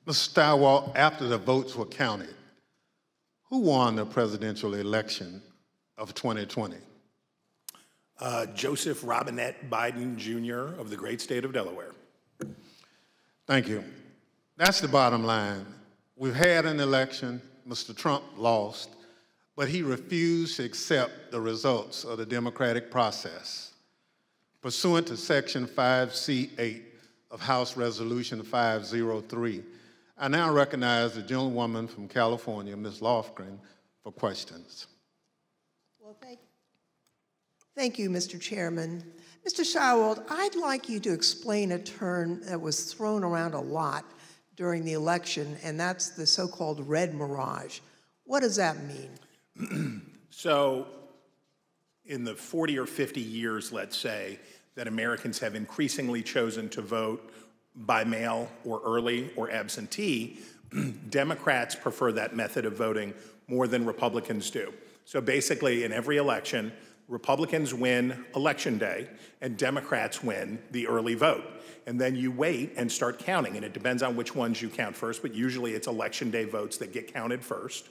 Mr. Stilwell, after the votes were counted, who won the presidential election of 2020? Joseph Robinette Biden Jr. of the great state of Delaware. Thank you. That's the bottom line. We've had an election. Mr. Trump lost, but he refused to accept the results of the democratic process. Pursuant to Section 5C8 of House Resolution 503, I now recognize the gentlewoman from California, Ms. Lofgren, for questions. Well, thank you, Mr. Chairman. Mr. Schierwald, I'd like you to explain a term that was thrown around a lot during the election, and that's the so-called red mirage. What does that mean? So, in the 40 or 50 years, let's say, that Americans have increasingly chosen to vote by mail or early or absentee, Democrats prefer that method of voting more than Republicans do. So basically, in every election, Republicans win election day and Democrats win the early vote. And then you wait and start counting, and it depends on which ones you count first, but usually it's election day votes that get counted first.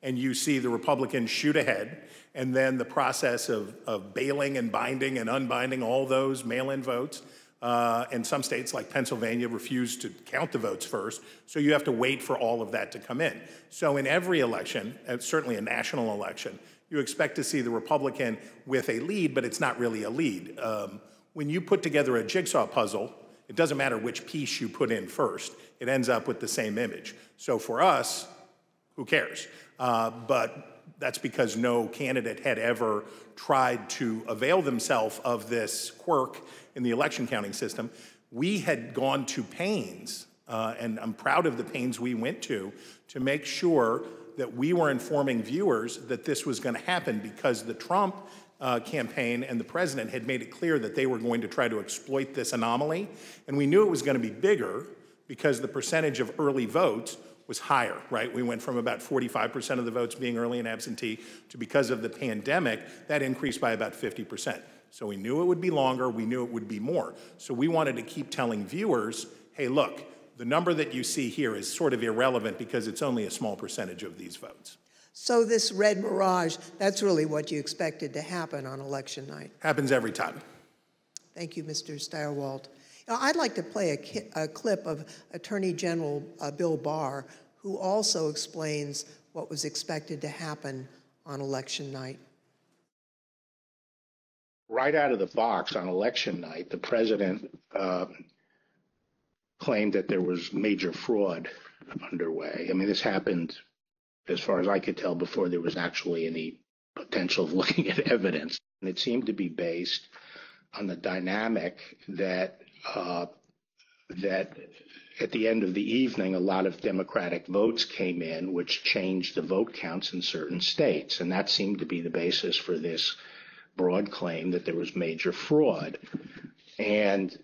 And you see the Republicans shoot ahead, and then the process of bailing and binding and unbinding all those mail-in votes. And some states like Pennsylvania refuse to count the votes first, so you have to wait for all of that to come in. So in every election, certainly a national election, you expect to see the Republican with a lead, but it's not really a lead. When you put together a jigsaw puzzle, it doesn't matter which piece you put in first. It ends up with the same image. So for us, who cares? But that's because no candidate had ever tried to avail themselves of this quirk in the election counting system. We had gone to pains, and I'm proud of the pains we went to make sure that we were informing viewers that this was going to happen, because the Trump campaign and the president had made it clear that they were going to try to exploit this anomaly. And we knew it was going to be bigger because the percentage of early votes was higher, right? We went from about 45% of the votes being early and absentee to, because of the pandemic, that increased by about 50%. So we knew it would be longer, we knew it would be more. So we wanted to keep telling viewers, hey, look, the number that you see here is sort of irrelevant because it's only a small percentage of these votes. So this red mirage, that's really what you expected to happen on election night? Happens every time. Thank you, Mr. Stilwell. Now, I'd like to play a clip of Attorney General Bill Barr, who also explains what was expected to happen on election night. Right out of the box on election night, the president claimed that there was major fraud underway. I mean, this happened, as far as I could tell, before there was actually any potential of looking at evidence. And it seemed to be based on the dynamic that at the end of the evening, a lot of Democratic votes came in, which changed the vote counts in certain states. And that seemed to be the basis for this broad claim that there was major fraud. And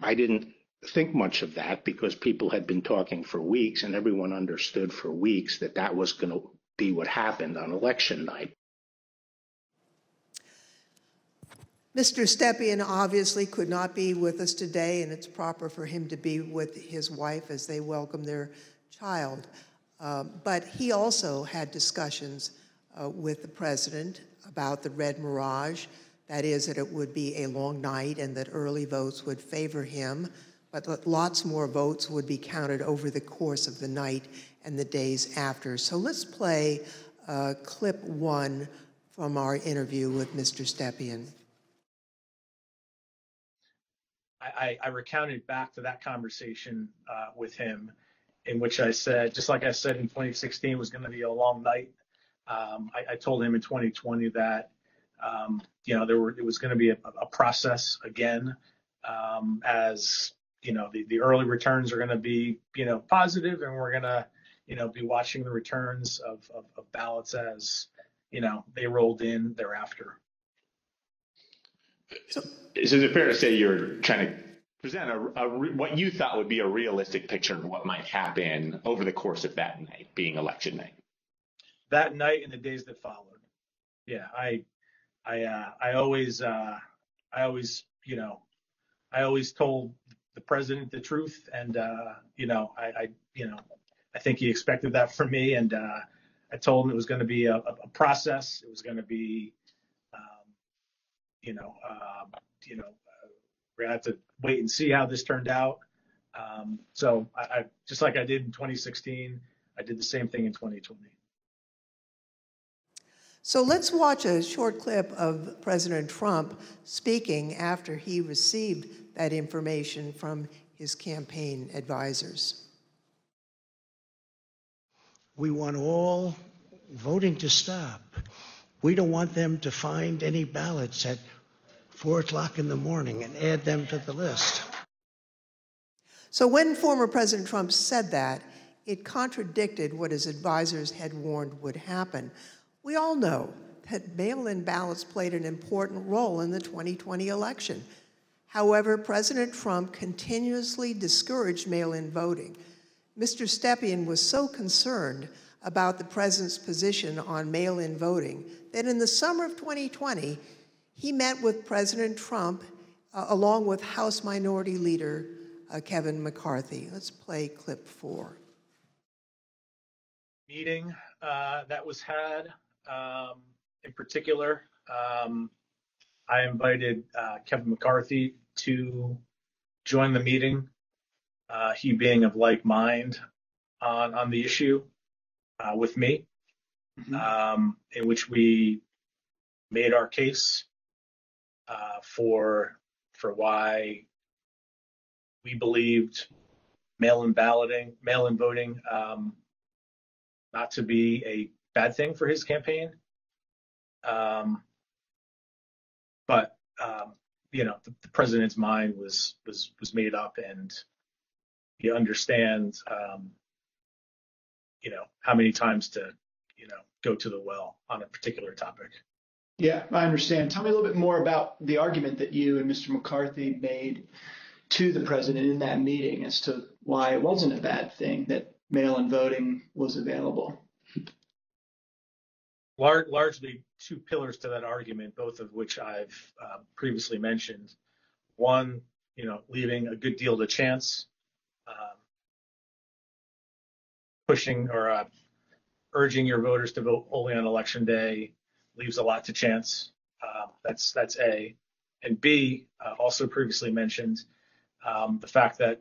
I didn't think much of that because people had been talking for weeks, and everyone understood for weeks that that was going to be what happened on election night. Mr. Stepien obviously could not be with us today, and it's proper for him to be with his wife as they welcome their child. But he also had discussions with the president about the red mirage, that is, that it would be a long night and that early votes would favor him, but that lots more votes would be counted over the course of the night and the days after. So let's play clip 1 from our interview with Mr. Stepien. I recounted back to that conversation with him, in which I said, just like I said in 2016, it was going to be a long night. I told him in 2020 that it was going to be a process again, as the early returns are going to be positive, and we're going to be watching the returns of ballots as they rolled in thereafter. So is it fair to say you're trying to present what you thought would be a realistic picture of what might happen over the course of that night, being election night? That night and the days that followed. Yeah, I always told the president the truth, and I think he expected that from me, and I told him it was going to be a process. It was going to be, we're going to have to wait and see how this turned out. So I just like I did in 2016, I did the same thing in 2020. So let's watch a short clip of President Trump speaking after he received that information from his campaign advisors. We want all voting to stop. We don't want them to find any ballots at 4 o'clock in the morning and add them to the list. So when former President Trump said that, it contradicted what his advisors had warned would happen. We all know that mail-in ballots played an important role in the 2020 election. However, President Trump continuously discouraged mail-in voting. Mr. Stepien was so concerned about the president's position on mail-in voting that in the summer of 2020, he met with President Trump along with House Minority Leader Kevin McCarthy. Let's play clip 4. Meeting that was had, in particular, I invited Kevin McCarthy to join the meeting, he being of like mind on the issue with me, in which we made our case for why we believed mail-in voting not to be a bad thing for his campaign. But the president's mind was made up, and he understands, how many times to, go to the well on a particular topic. Yeah, I understand. Tell me a little bit more about the argument that you and Mr. McCarthy made to the president in that meeting as to why it wasn't a bad thing that mail-in voting was available. Largely two pillars to that argument, both of which I've previously mentioned. One, leaving a good deal to chance, pushing or urging your voters to vote only on election day leaves a lot to chance. That's A. And B, also previously mentioned, the fact that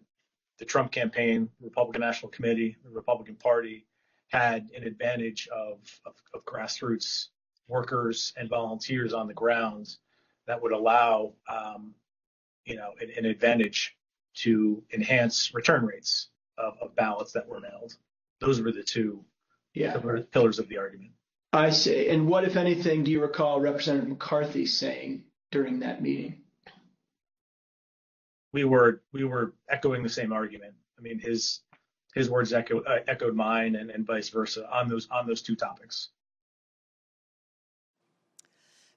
the Trump campaign, Republican National Committee, the Republican Party, had an advantage of grassroots workers and volunteers on the ground that would allow, an advantage to enhance return rates of ballots that were mailed. Those were the two pillars of the argument. I see. And what, if anything, do you recall Representative McCarthy saying during that meeting? We were echoing the same argument. I mean, his words echoed mine, and vice versa on those two topics.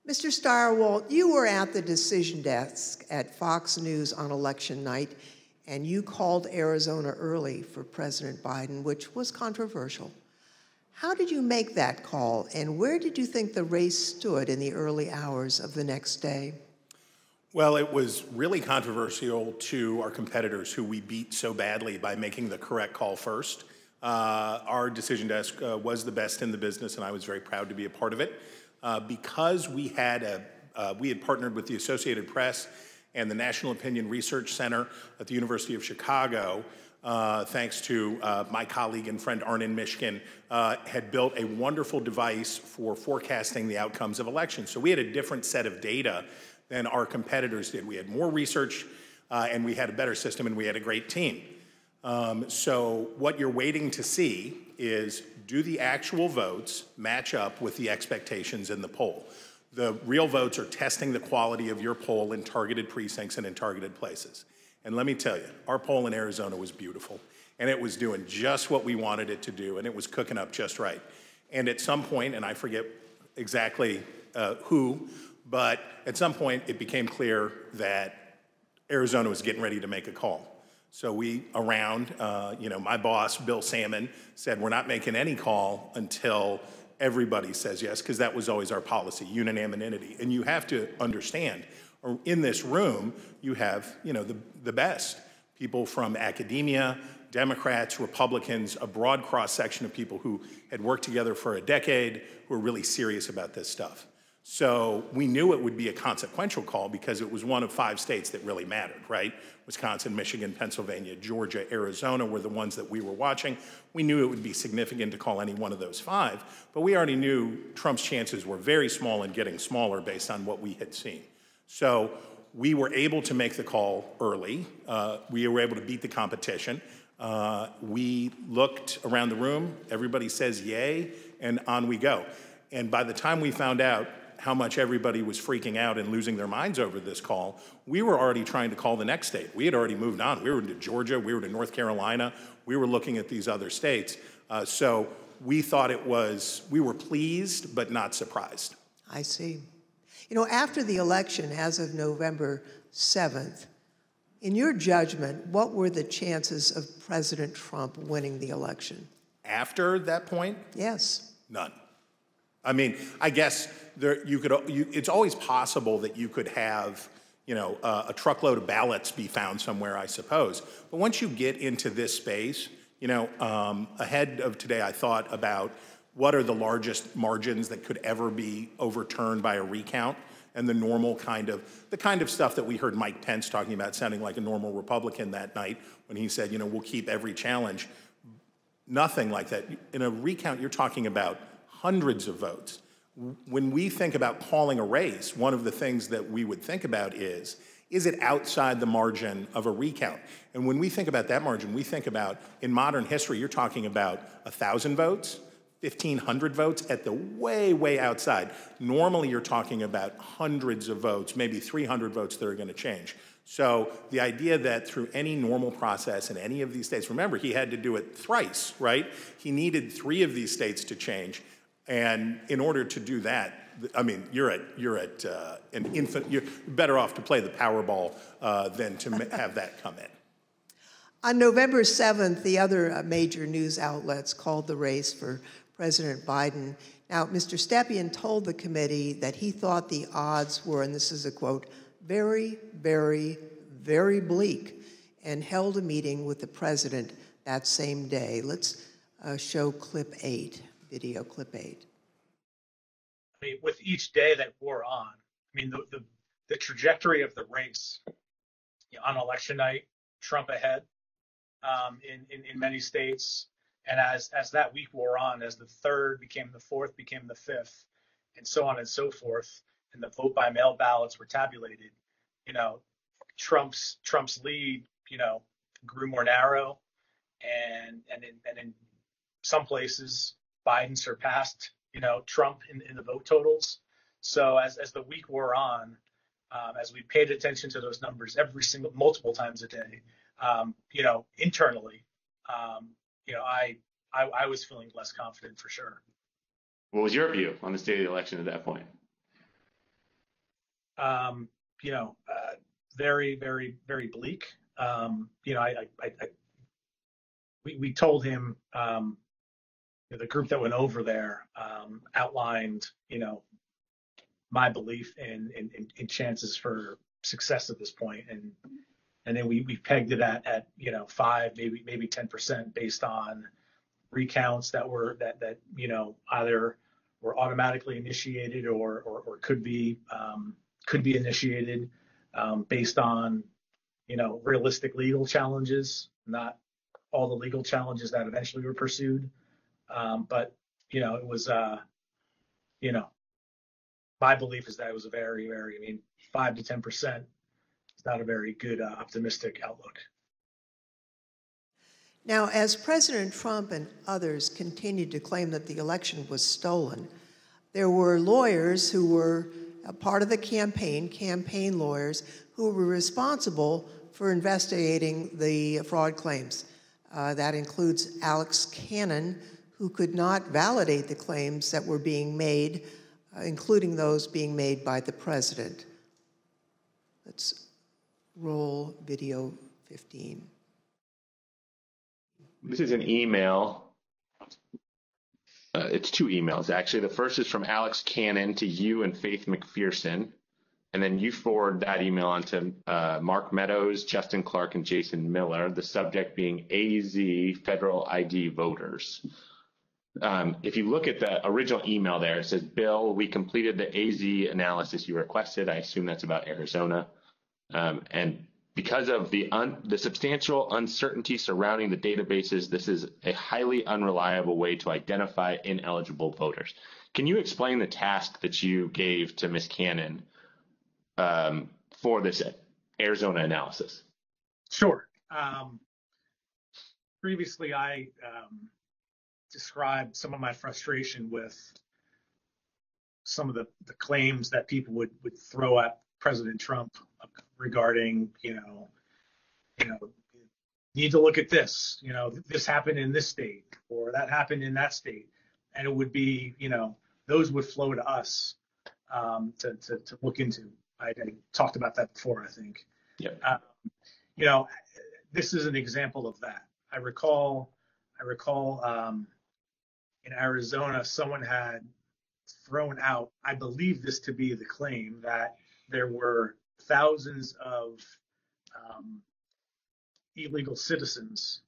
Mr. Stirewalt, you were at the decision desk at Fox News on election night, and you called Arizona early for President Biden, which was controversial. How did you make that call, and where did you think the race stood in the early hours of the next day? Well, it was really controversial to our competitors who we beat so badly by making the correct call first. Our decision desk was the best in the business, and I was very proud to be a part of it. Because we had partnered with the Associated Press and the National Opinion Research Center at the University of Chicago, thanks to my colleague and friend Arnon Mishkin, had built a wonderful device for forecasting the outcomes of elections. So we had a different set of data than our competitors did. We had more research, and we had a better system, and we had a great team. So what you're waiting to see is, do the actual votes match up with the expectations in the poll? The real votes are testing the quality of your poll in targeted precincts and in targeted places. And let me tell you, our poll in Arizona was beautiful, and it was doing just what we wanted it to do, and it was cooking up just right. And at some point, and I forget exactly who, but at some point it became clear that Arizona was getting ready to make a call. So we, my boss, Bill Salmon, said we're not making any call until everybody says yes, because that was always our policy, unanimity. And you have to understand, in this room, you have, the best People from academia, Democrats, Republicans, a broad cross-section of people who had worked together for a decade, who were really serious about this stuff. So we knew it would be a consequential call because it was one of 5 states that really mattered, right? Wisconsin, Michigan, Pennsylvania, Georgia, Arizona were the ones that we were watching. We knew it would be significant to call any one of those 5, but we already knew Trump's chances were very small and getting smaller based on what we had seen. So we were able to make the call early. We were able to beat the competition. We looked around the room, everybody says yay, and on we go. And by the time we found out how much everybody was freaking out and losing their minds over this call, we were already trying to call the next state. We had already moved on. We were to Georgia, we were to North Carolina, we were looking at these other states. So we thought we were pleased, but not surprised. I see. You know, after the election, as of November 7th, in your judgment, what were the chances of President Trump winning the election? After that point? Yes. None. I mean, I guess it's always possible that you could have, a truckload of ballots be found somewhere, I suppose. But once you get into this space, ahead of today, I thought about what are the largest margins that could ever be overturned by a recount, and the kind of stuff that we heard Mike Pence talking about, sounding like a normal Republican that night when he said, we'll keep every challenge. Nothing like that. In a recount, you're talking about hundreds of votes. When we think about calling a race, one of the things that we would think about is it outside the margin of a recount? And when we think about that margin, we think about, in modern history, you're talking about 1,000 votes, 1,500 votes at the way, way outside. Normally, you're talking about hundreds of votes, maybe 300 votes that are going to change. So the idea that through any normal process in any of these states, remember, he had to do it thrice, right? He needed 3 of these states to change. And in order to do that, I mean, you're at an infant. You're better off to play the Powerball than to have that come in. On November 7th, the other major news outlets called the race for President Biden. Now, Mr. Stepien told the committee that he thought the odds were, and this is a quote, very, very, very bleak, and held a meeting with the president that same day. Let's show clip 8. Video clip 8. I mean, with each day that wore on, I mean, the trajectory of the race on election night, Trump ahead in many states, and as that week wore on, as the 3rd became the 4th, became the 5th, and so on and so forth, and the vote by mail ballots were tabulated, Trump's lead, grew more narrow, and in some places, Biden surpassed, Trump in the vote totals. So as the week wore on, as we paid attention to those numbers multiple times a day, internally, I was feeling less confident for sure. What was your view on the state of the election at that point? Very, very, very bleak. We told him, the group that went over there outlined, my belief in chances for success at this point, and then we pegged it at 5, maybe 10% based on recounts that either were automatically initiated or could be initiated based on realistic legal challenges, not all the legal challenges that eventually were pursued. But it was my belief is that it was a very, very, 5 to 10% is not a very good optimistic outlook. Now, as President Trump and others continued to claim that the election was stolen, there were lawyers who were a part of the campaign lawyers, who were responsible for investigating the fraud claims. That includes Alex Cannon, who could not validate the claims that were being made, including those being made by the president. Let's roll video 15. This is an email. It's 2 emails, actually. The first is from Alex Cannon to you and Faith McPherson. and then you forward that email on to Mark Meadows, Justin Clark, and Jason Miller, the subject being AZ Federal ID Voters. If you look at the original email there, it says, Bill, we completed the AZ analysis you requested. I assume that's about Arizona. And because of the substantial uncertainty surrounding the databases, this is a highly unreliable way to identify ineligible voters. Can you explain the task that you gave to Ms. Cannon for this Arizona analysis? Sure. Previously, I described some of my frustration with some of the claims that people would throw at President Trump regarding, you need to look at this, this happened in this state or that happened in that state. And it would be, those would flow to us to look into. I talked about that before, I think. Yep. This is an example of that. I recall in Arizona, someone had thrown out, I believe this to be the claim, that there were thousands of illegal citizens,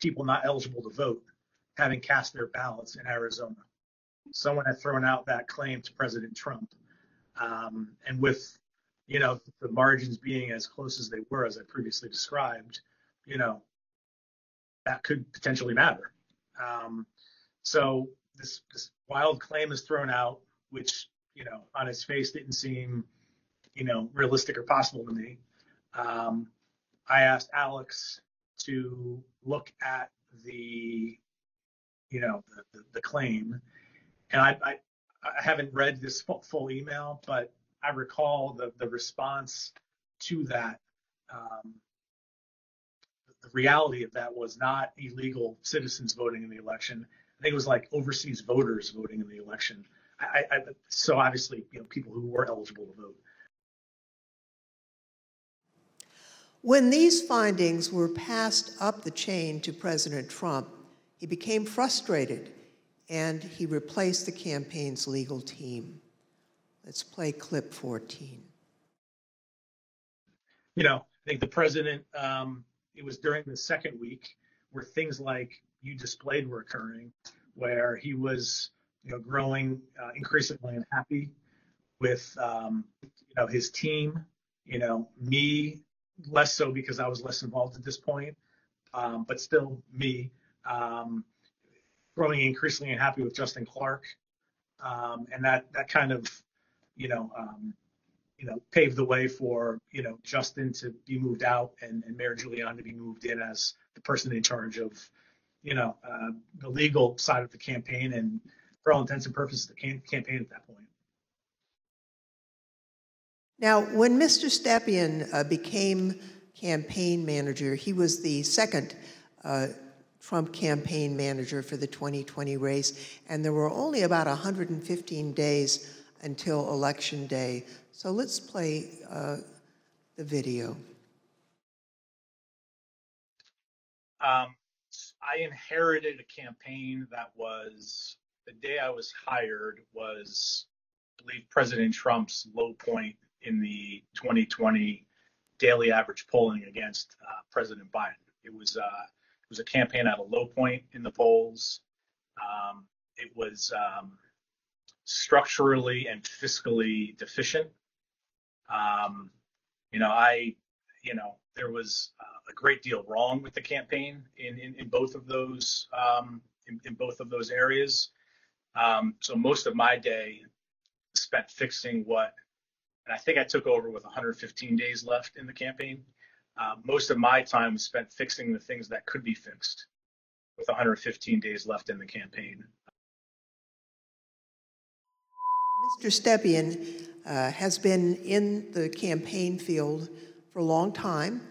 people not eligible to vote, having cast their ballots in Arizona. Someone had thrown out that claim to President Trump. And with, the margins being as close as they were, as I previously described, that could potentially matter. So this wild claim is thrown out, which, on its face didn't seem, realistic or possible to me. I asked Alex to look at the claim, and I haven't read this full email, but I recall the response to that. The reality of that was not illegal citizens voting in the election. I think it was like overseas voters voting in the election. So obviously, people who were eligible to vote. When these findings were passed up the chain to President Trump, he became frustrated and he replaced the campaign's legal team. Let's play clip 14. I think the president, it was during the second week where things like you displayed were occurring, where he was, growing increasingly unhappy with, his team, me, less so because I was less involved at this point, but still me, growing increasingly unhappy with Justin Clark. And that kind of, paved the way for, Justin to be moved out and Mayor Giuliani to be moved in as the person in charge of, the legal side of the campaign and, for all intents and purposes, the campaign at that point. Now, when Mr. Stepien became campaign manager, he was the second Trump campaign manager for the 2020 race, and there were only about 115 days until Election Day. So let's play the video. I inherited a campaign that was, the day I was hired was, I believe, President Trump's low point in the 2020 daily average polling against President Biden. It was a campaign at a low point in the polls. It was structurally and fiscally deficient. There was a great deal wrong with the campaign in both of those areas. So most of my day spent fixing and I think I took over with 115 days left in the campaign. Most of my time was spent fixing the things that could be fixed with 115 days left in the campaign. Mr. Stepien has been in the campaign field for a long time,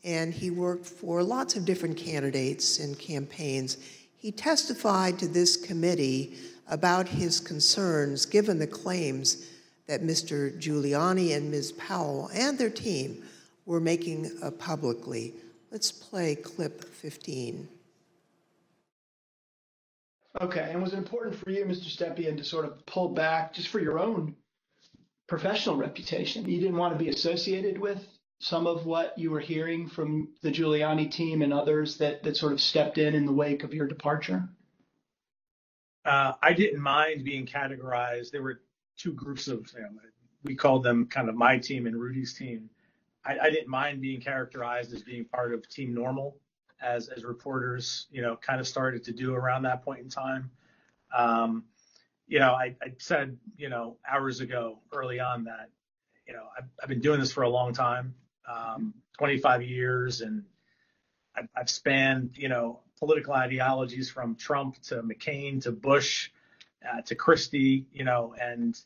and he worked for lots of different candidates and campaigns. He testified to this committee about his concerns given the claims that Mr. Giuliani and Ms. Powell and their team were making publicly. Let's play clip 15. Okay, and was it important for you, Mr. Stepien, to sort of pull back just for your own professional reputation. You didn't want to be associated with some of what you were hearing from the Giuliani team and others that sort of stepped in the wake of your departure? I didn't mind being categorized. There were two groups of, we called them kind of my team and Rudy's team. I didn't mind being characterized as being part of Team Normal, as reporters, kind of started to do around that point in time. I said, hours ago, early on, that, I've been doing this for a long time, 25 years, and I've spanned, political ideologies from Trump to McCain to Bush to Christie, and,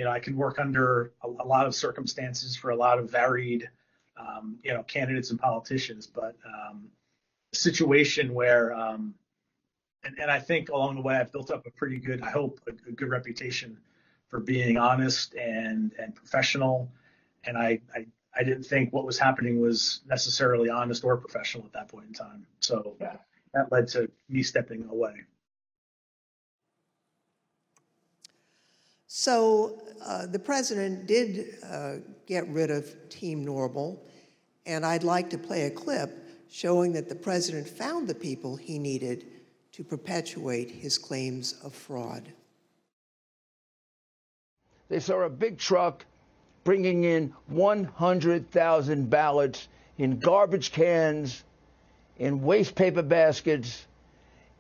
I can work under a lot of circumstances for a lot of varied, candidates and politicians, but a situation where, and I think along the way I've built up a pretty good, I hope, a good reputation for being honest and professional, and I didn't think what was happening was necessarily honest or professional at that point in time. So that led to me stepping away. So the president did get rid of Team Normal, and I'd like to play a clip showing that the president found the people he needed to perpetuate his claims of fraud. They saw a big truck bringing in 100,000 ballots in garbage cans, in waste paper baskets,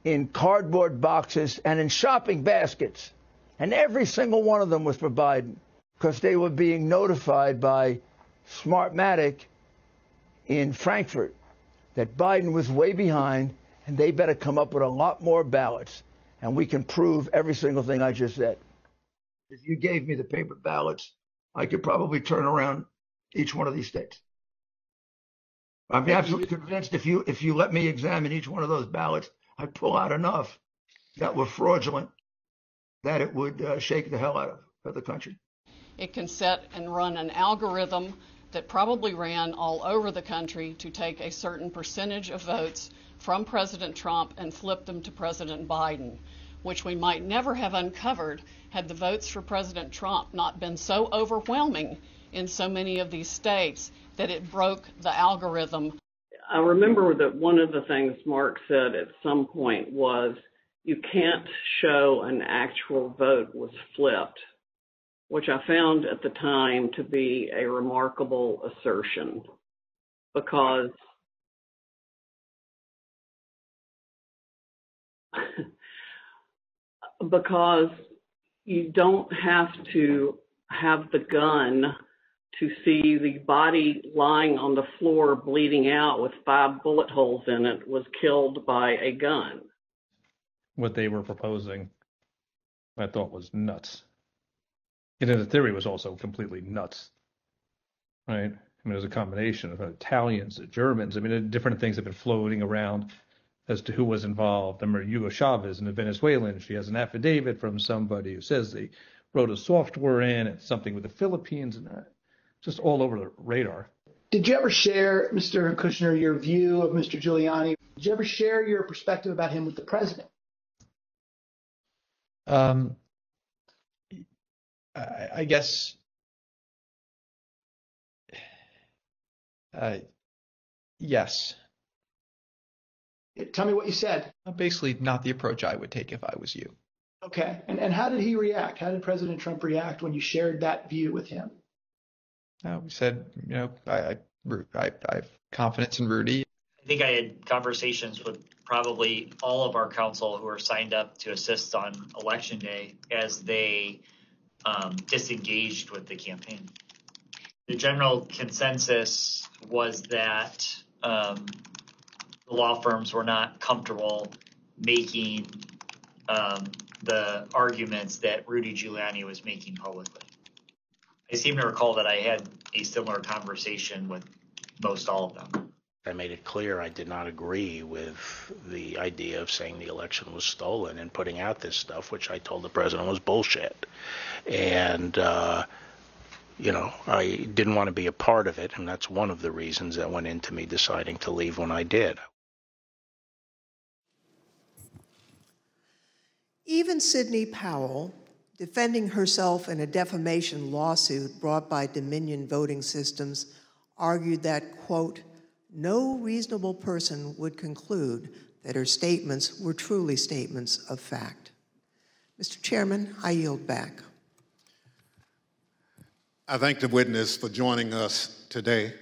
in cardboard boxes, and in shopping baskets. And every single one of them was for Biden, because they were being notified by Smartmatic in Frankfurt that Biden was way behind and they better come up with a lot more ballots. And we can prove every single thing I just said. If you gave me the paper ballots, I could probably turn around each one of these states. I'm absolutely convinced if you let me examine each one of those ballots, I'd pull out enough that were fraudulent that it would shake the hell out of the country. It can set and run an algorithm that probably ran all over the country to take a certain percentage of votes from President Trump and flip them to President Biden, which we might never have uncovered had the votes for President Trump not been so overwhelming in so many of these states that it broke the algorithm. I remember that one of the things Mark said at some point was, you can't show an actual vote was flipped, which I found at the time to be a remarkable assertion, because you don't have to have the gun to see the body lying on the floor bleeding out with 5 bullet holes in it was killed by a gun. What they were proposing, I thought, was nuts. And the theory was also completely nuts, right? I mean, it was a combination of Italians, Germans. I mean, different things have been floating around as to who was involved. I remember Hugo Chavez and the Venezuelan. She has an affidavit from somebody who says they wrote a software in and something with the Philippines, and just all over the radar. Did you ever share, Mr. Kushner, your view of Mr. Giuliani? Did you ever share your perspective about him with the president? I guess, yes. Tell me what you said. Basically, not the approach I would take if I was you. Okay. And how did he react? How did President Trump react when you shared that view with him? We said, I have confidence in Rudy. I think I had conversations with probably all of our counsel who are signed up to assist on Election Day as they disengaged with the campaign. The general consensus was that the law firms were not comfortable making the arguments that Rudy Giuliani was making publicly. I seem to recall that I had a similar conversation with most all of them. I made it clear I did not agree with the idea of saying the election was stolen and putting out this stuff, which I told the president was bullshit. And, I didn't want to be a part of it, and that's one of the reasons that went into me deciding to leave when I did. Even Sidney Powell, defending herself in a defamation lawsuit brought by Dominion Voting Systems, argued that, quote, no reasonable person would conclude that her statements were truly statements of fact. Mr. Chairman, I yield back. I thank the witness for joining us today.